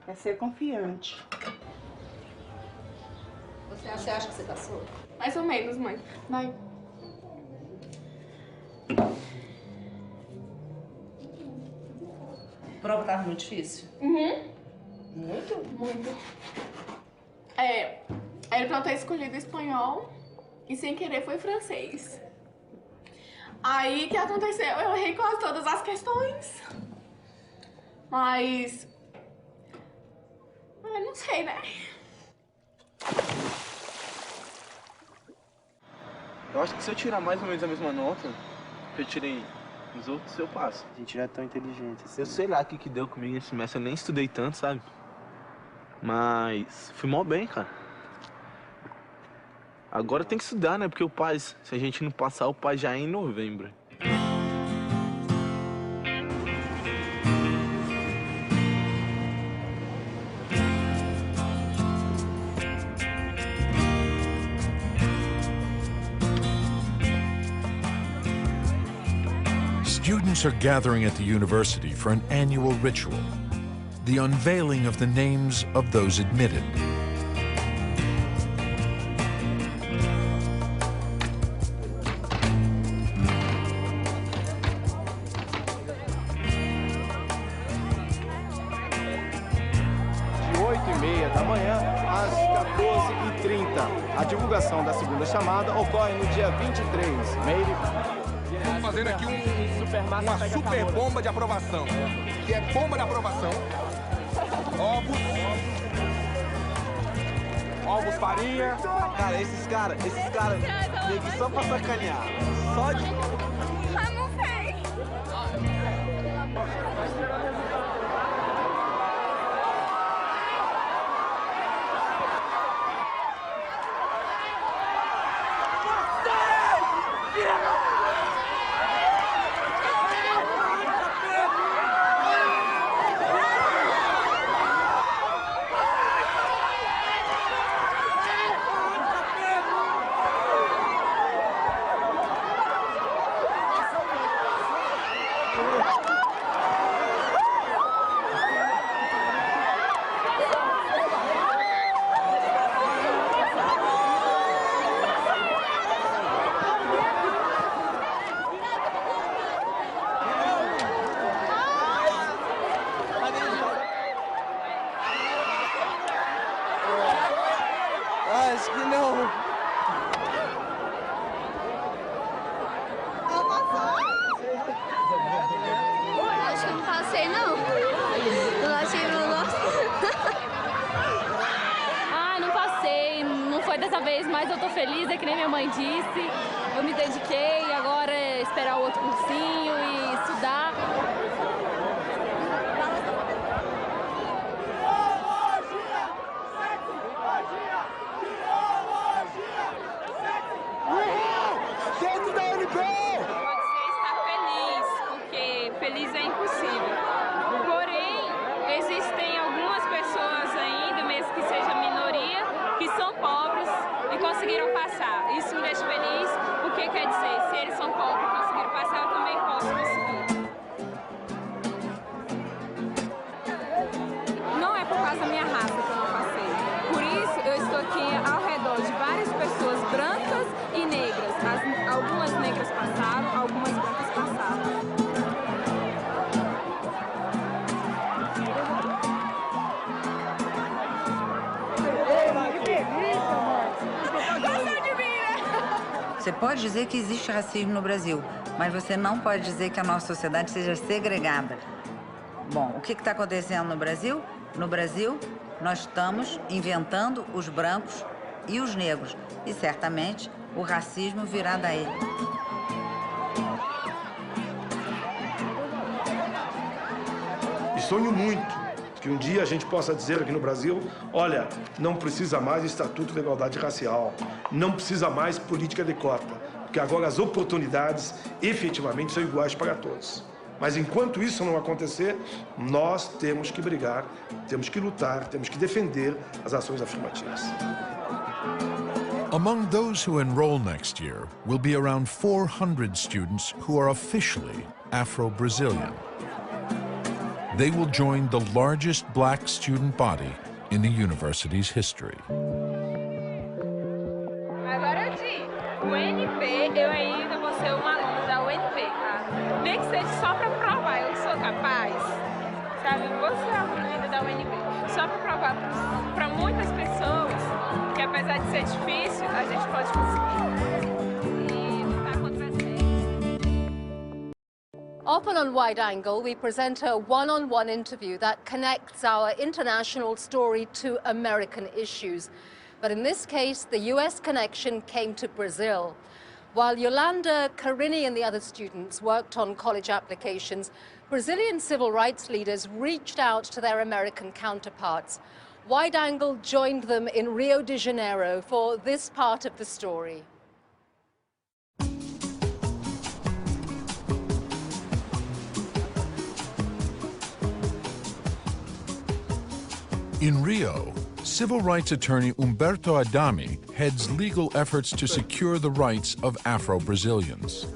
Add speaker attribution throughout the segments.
Speaker 1: É ser confiante.
Speaker 2: Você acha que você passou?
Speaker 3: Mais ou menos, mãe. Vai.
Speaker 2: A prova estava muito difícil?
Speaker 3: Uhum.
Speaker 2: Muito?
Speaker 3: Muito. Era pra eu ter escolhido espanhol e sem querer foi francês. Aí, o que aconteceu? Eu errei quase todas as questões. Mas... eu não sei, né?
Speaker 4: Eu acho que se eu tirar mais ou menos a mesma nota que eu tirei nos outros, eu passo.
Speaker 5: A gente não é tão inteligente assim.
Speaker 4: Eu sei lá o que deu comigo nesse semestre, eu nem estudei tanto, sabe? Mas fui mó bem, cara. Agora tem que estudar, né? Porque o PAS, se a gente não passar, o PAS já é em novembro.
Speaker 6: Students are gathering at the university for an annual ritual, the unveiling of the names of those admitted.
Speaker 5: De 8h30 da manhã às 14h30. A divulgação da segunda chamada ocorre no dia 23.
Speaker 7: Estamos fazendo aqui uma super bomba de aprovação, que é bomba de aprovação. Ovos, farinha.
Speaker 4: Cara, esses caras vêm aqui só pra sacanear. Só de...
Speaker 3: Eu não sei.
Speaker 4: Acho que não.
Speaker 8: Acho que eu não passei, não. Eu achei que não.
Speaker 9: Ah, não passei. Não foi dessa vez, mas eu tô feliz, é que nem minha mãe disse. Eu me dediquei, agora é esperar o outro cursinho e estudar.
Speaker 3: Você está feliz, porque feliz é impossível. Porém, existem algumas pessoas ainda, mesmo que seja minoria, que são pobres e conseguiram passar. Isso me deixa feliz, porque quer dizer, se eles são pobres e conseguiram passar, eu também posso conseguir. Não é por causa da minha raça que eu não passei. Por isso, eu estou aqui ao redor de várias pessoas brancas e negras. Algumas negras passaram, algumas brancas passaram.
Speaker 10: Você pode dizer que existe racismo no Brasil, mas você não pode dizer que a nossa sociedade seja segregada. Bom, o que está acontecendo no Brasil? No Brasil, nós estamos inventando os brancos e os negros, e certamente o racismo virá daí.
Speaker 11: E sonho muito que um dia a gente possa dizer aqui no Brasil, olha, não precisa mais Estatuto de Igualdade Racial, não precisa mais política de cota, porque agora as oportunidades efetivamente são iguais para todos. Mas enquanto isso não acontecer, nós temos que brigar, temos que lutar, temos que defender as ações afirmativas.
Speaker 6: Among those who enroll next year will be around 400 students who are officially Afro-Brazilian. they will join the largest black student body in the university's history.
Speaker 3: Agora eu digo, o UNP, eu ainda vou ser uma aluna da UNP, tá? Nem que seja só para provar, eu sou capaz, sabe? Eu vou ser aluna ainda da UNP, só para provar para muitas pessoas que apesar de ser difícil, a gente pode conseguir. E lutar contra a
Speaker 1: Often on Wide Angle, we present a one-on-one interview that connects our international story to American issues. But in this case, the US connection came to Brazil. While Yolanda, Carini and the other students worked on college applications, Brazilian civil rights leaders reached out to their American counterparts. Wide Angle joined them in Rio de Janeiro for this part of the story.
Speaker 6: In Rio, civil rights attorney Humberto Adami heads legal efforts to secure the rights of Afro-Brazilians.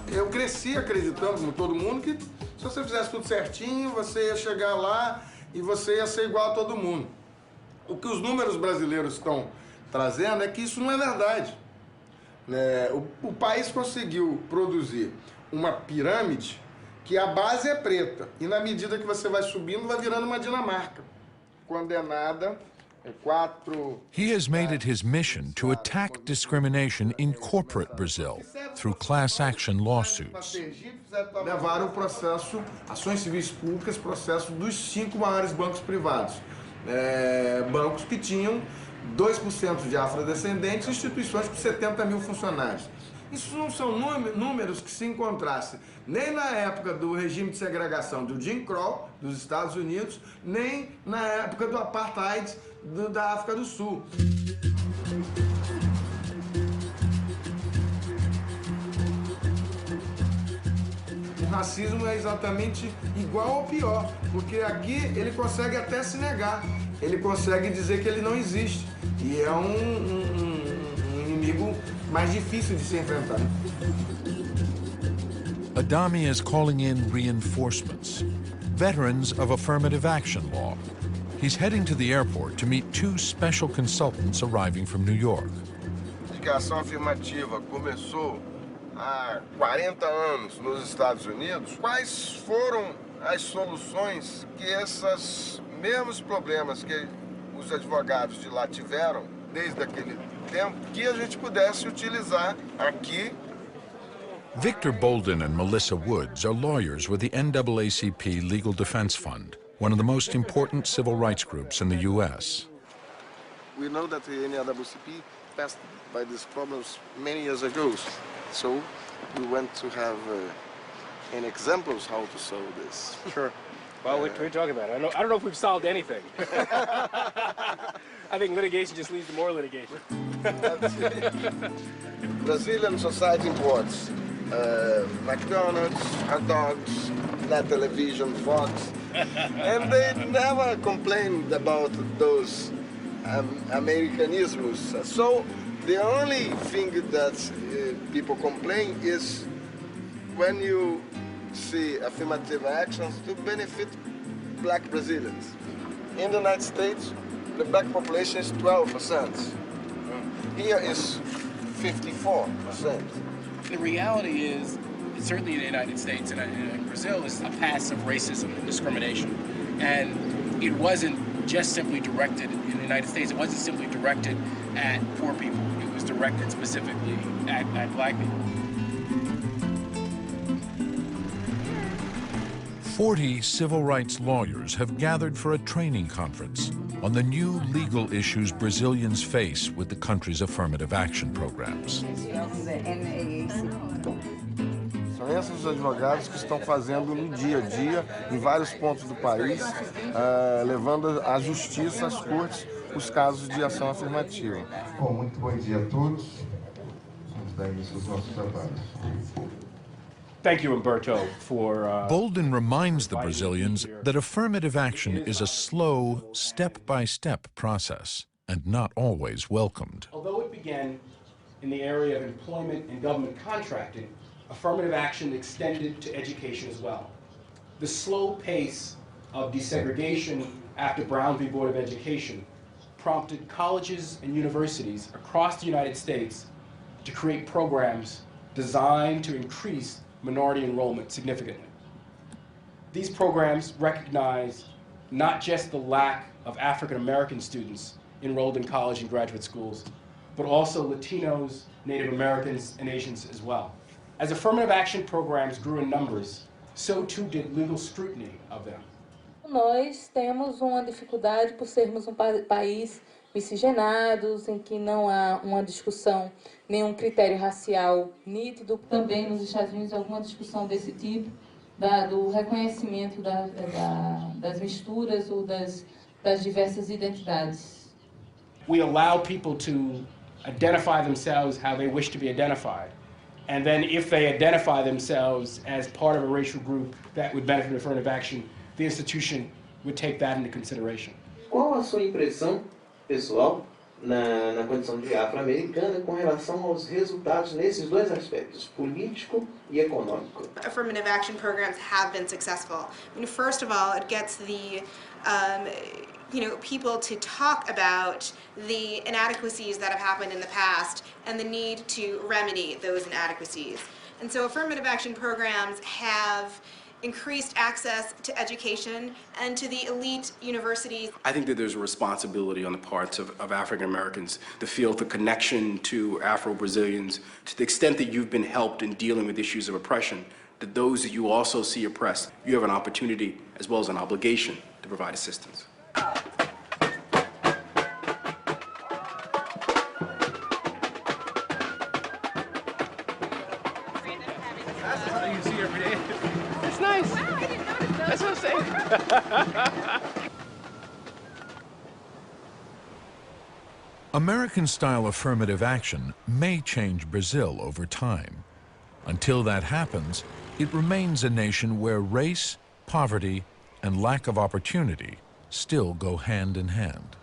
Speaker 11: Eu cresci acreditando, como todo mundo, que se você fizesse tudo certinho, você ia chegar lá e você ia ser igual a todo mundo. O que os números brasileiros estão trazendo é que isso não é verdade. O país conseguiu produzir uma pirâmide que a base é preta e na medida que você vai subindo, vai virando uma Dinamarca. Condenada, 4...
Speaker 6: He has made it his mission to attack discrimination in corporate Brazil through class action lawsuits.
Speaker 11: Levaram o processo, ações civis públicas, processo dos 5 maiores bancos privados. Bancos que tinham 2% de afrodescendentes, instituições com 70 mil funcionários. Isso não são números que se encontrassem nem na época do regime de segregação do Jim Crow, dos Estados Unidos, nem na época do apartheid da África do Sul. O racismo é exatamente igual ou pior, porque aqui ele consegue até se negar, ele consegue dizer que ele não existe, e é um inimigo mais difícil de se enfrentar.
Speaker 6: Adami is calling in reinforcements, veterans of affirmative action law. He's heading to the airport to meet 2 special consultants arriving from New York.
Speaker 11: A ação afirmativa começou há 40 anos nos Estados Unidos. Quais foram as soluções que esses mesmos problemas que os advogados de lá tiveram desde aquele tempo, que a gente pudesse utilizar aqui?
Speaker 6: Victor Bolden and Melissa Woods are lawyers with the NAACP Legal Defense Fund, one of the most important civil rights groups in the U.S.
Speaker 11: We know that the NAACP passed by these problems many years ago, so we want to have an examples how to solve this.
Speaker 12: Sure. Well, what are you talking about? I don't know if we've solved anything. I think litigation just leads to more litigation.
Speaker 11: Brazilian society imports McDonald's, hot dogs, net television, Fox, and they never complained about those Americanisms. So the only thing that people complain is when you see affirmative actions to benefit black Brazilians. In the United States, the black population is 12%. Here is 54%.
Speaker 13: The reality is, certainly in the United States and in Brazil, is a passive racism and discrimination. And it wasn't just simply directed in the United States, it wasn't simply directed at poor people, it was directed specifically at black people.
Speaker 6: 40 civil rights lawyers have gathered for a training conference on the new legal issues Brazilians face with the country's affirmative action programs.
Speaker 11: São esses os advogados que estão fazendo no dia a dia, em vários pontos do país, levando à justiça, às cortes, os casos de ação afirmativa.
Speaker 14: Bom, muito bom dia a todos. Vamos dar início aos nossos trabalhos.
Speaker 12: Thank you, Humberto, for...
Speaker 6: Bolden reminds the Brazilians that affirmative action is a slow, step-by-step process and not always welcomed.
Speaker 12: Although it began in the area of employment and government contracting, affirmative action extended to education as well. The slow pace of desegregation after Brown v. Board of Education prompted colleges and universities across the United States to create programs designed to increase minority enrollment significantly. These programs recognize not just the lack of African American students enrolled in college and graduate schools, but also Latinos, Native Americans, and Asians as well. As affirmative action programs grew in numbers, so too did legal scrutiny of them.
Speaker 15: Nós temos uma dificuldade por sermos país miscigenados, em que não há uma discussão, nenhum critério racial nítido. Também nos Estados Unidos alguma discussão desse tipo, do reconhecimento das misturas ou das diversas identidades.
Speaker 12: We allow people to identify themselves how they wish to be identified. And then if they identify themselves as part of a racial group that would benefit from affirmative action, the institution would take that into consideration.
Speaker 16: Qual a sua impressão pessoal na condição de afro-americana com relação aos resultados nesses dois aspectos, político e econômico?
Speaker 17: Affirmative action programs have been successful. I mean, first of all, it gets the people to talk about the inadequacies that have happened in the past and the need to remedy those inadequacies. And so affirmative action programs have increased access to education and to the elite universities.
Speaker 13: I think that there's a responsibility on the parts of African Americans to feel the connection to Afro-Brazilians to the extent that you've been helped in dealing with issues of oppression, that those that you also see oppressed, you have an opportunity as well as an obligation to provide assistance.
Speaker 6: American-style affirmative action may change Brazil over time. Until that happens, it remains a nation where race, poverty, and lack of opportunity still go hand in hand.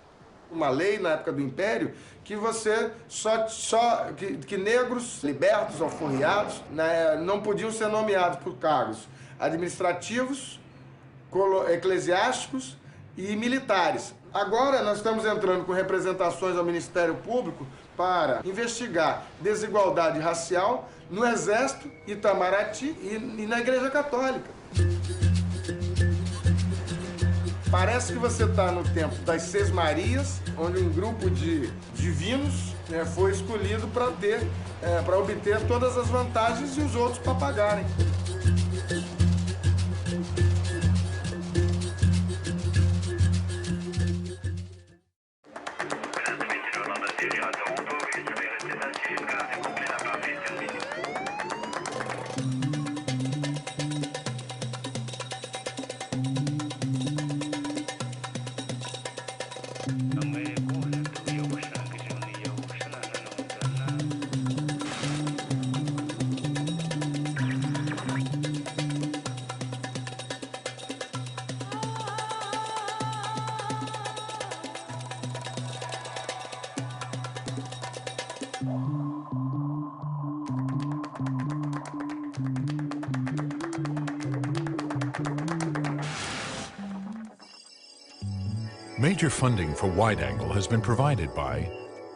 Speaker 5: Uma lei na época do Império que você que negros libertos, alforriados, não podiam ser nomeados por cargos administrativos, eclesiásticos e militares. Agora nós estamos entrando com representações ao Ministério Público para investigar desigualdade racial no Exército, Itamaraty e na Igreja Católica. Parece que você está no tempo das Seis Marias, onde um grupo de divinos foi escolhido para obter todas as vantagens e os outros para pagarem.
Speaker 6: Major funding for Wide Angle has been provided by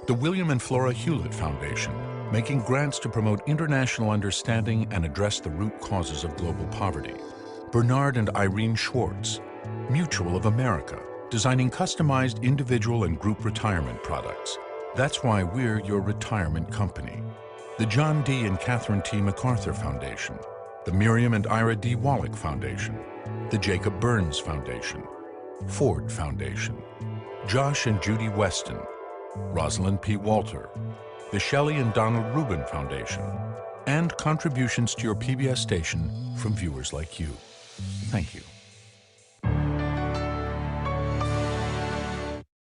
Speaker 6: the William and Flora Hewlett Foundation, making grants to promote international understanding and address the root causes of global poverty. Bernard and Irene Schwartz, Mutual of America, designing customized individual and group retirement products. That's why we're your retirement company. The John D. and Catherine T. MacArthur Foundation, the Miriam and Ira D. Wallach Foundation, the Jacob Burns Foundation, Ford Foundation, Josh and Judy Weston, Rosalind P. Walter, the Shelley and Donald Rubin Foundation, and contributions to your PBS station from viewers like you. Thank you.